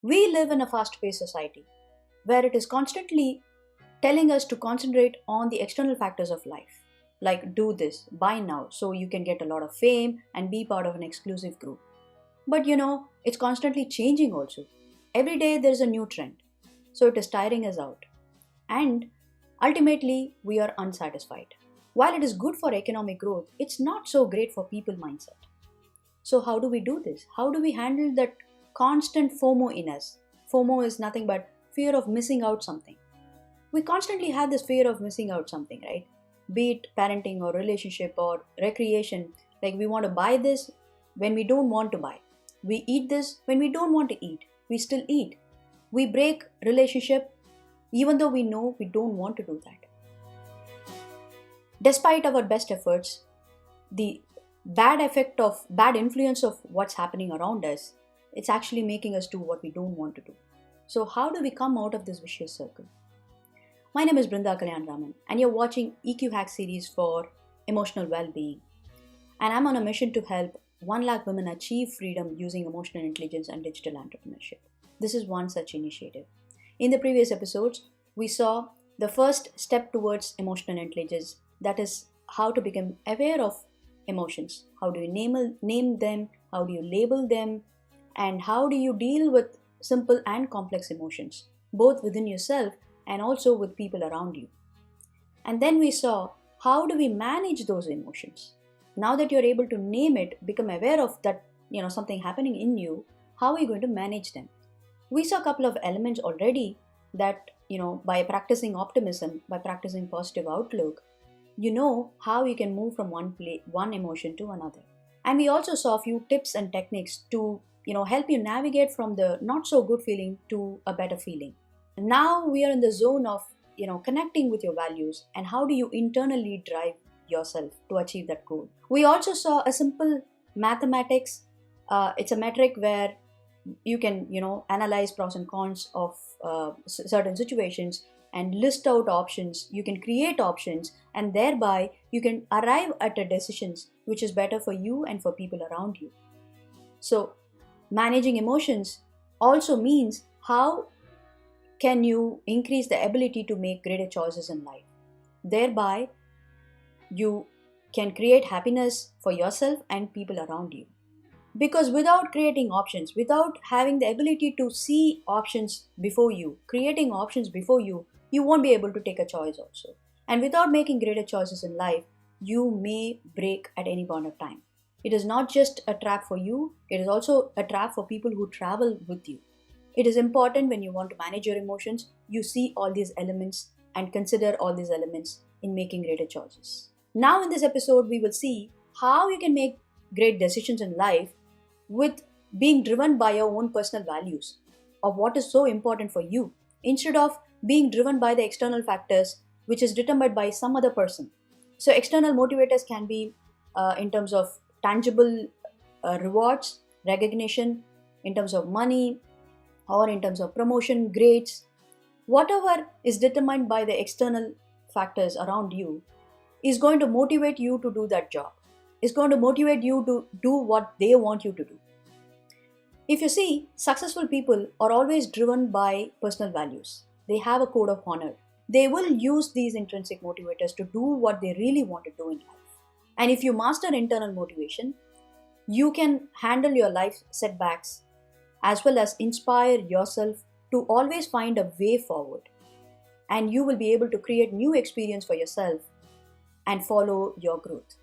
We live in a fast-paced society where it is constantly telling us to concentrate on the external factors of life. Like, do this, buy now, so you can get a lot of fame and be part of an exclusive group. But it's constantly changing also. Every day there is a new trend. So it is tiring us out. And ultimately, we are unsatisfied. While it is good for economic growth, it's not so great for people mindset. So, how do we do this? How do we handle that constant FOMO in us? FOMO is nothing but fear of missing out something. We constantly have this fear of missing out something, right? Be it parenting or relationship or recreation. Like, we want to buy this when we don't want to buy. We eat this when we don't want to eat. We still eat. We break relationship even though we know we don't want to do that. Despite our best efforts, the bad influence of what's happening around us, it's actually making us do what we don't want to do. So how do we come out of this vicious circle? My name is Brinda Kalyan Raman, and you're watching EQ Hack series for emotional well-being. And I'm on a mission to help 1 lakh women achieve freedom using emotional intelligence and digital entrepreneurship. This is one such initiative. In the previous episodes, we saw the first step towards emotional intelligence, that is how to become aware of emotions. How do you name them? How do you label them? And how do you deal with simple and complex emotions, both within yourself and also with people around you? And then we saw how do we manage those emotions. Now that you're able to name it, become aware of that, something happening in you, how are you going to manage them? We saw a couple of elements already that, by practicing optimism, by practicing positive outlook, how you can move from one emotion to another. And we also saw a few tips and techniques to, help you navigate from the not so good feeling to a better feeling. Now we are in the zone of, connecting with your values and how do you internally drive yourself to achieve that goal. We also saw a simple mathematics. It's a metric where you can, analyze pros and cons of certain situations and list out options. You can create options, and thereby you can arrive at a decisions which is better for you and for people around you. So managing emotions also means how can you increase the ability to make greater choices in life. Thereby you can create happiness for yourself and people around you. Because without creating options, without having the ability to see options before you, creating options before you, you won't be able to take a choice also. And without making greater choices in life, you may break at any point of time. It is not just a trap for you, it is also a trap for people who travel with you. It is important when you want to manage your emotions, you see all these elements and consider all these elements in making greater choices. Now in this episode, we will see how you can make great decisions in life with being driven by your own personal values of what is so important for you, instead of being driven by the external factors which is determined by some other person. So external motivators can be in terms of tangible rewards, recognition, in terms of money, or in terms of promotion, grades. Whatever is determined by the external factors around you is going to motivate you to do that job, is going to motivate you to do what they want you to do. If you see, successful people are always driven by personal values. They have a code of honor. They will use these intrinsic motivators to do what they really want to do in life. And if you master internal motivation, you can handle your life setbacks as well as inspire yourself to always find a way forward. And you will be able to create new experience for yourself and follow your growth.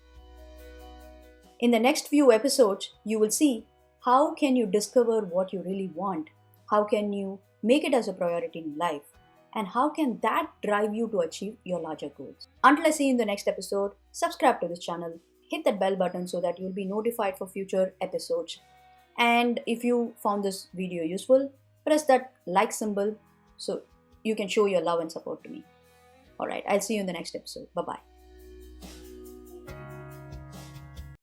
In the next few episodes, you will see how can you discover what you really want, how can you make it as a priority in life, and how can that drive you to achieve your larger goals. Until I see you in the next episode, subscribe to this channel, hit that bell button so that you'll be notified for future episodes. And if you found this video useful, press that like symbol so you can show your love and support to me. Alright, I'll see you in the next episode. Bye-bye.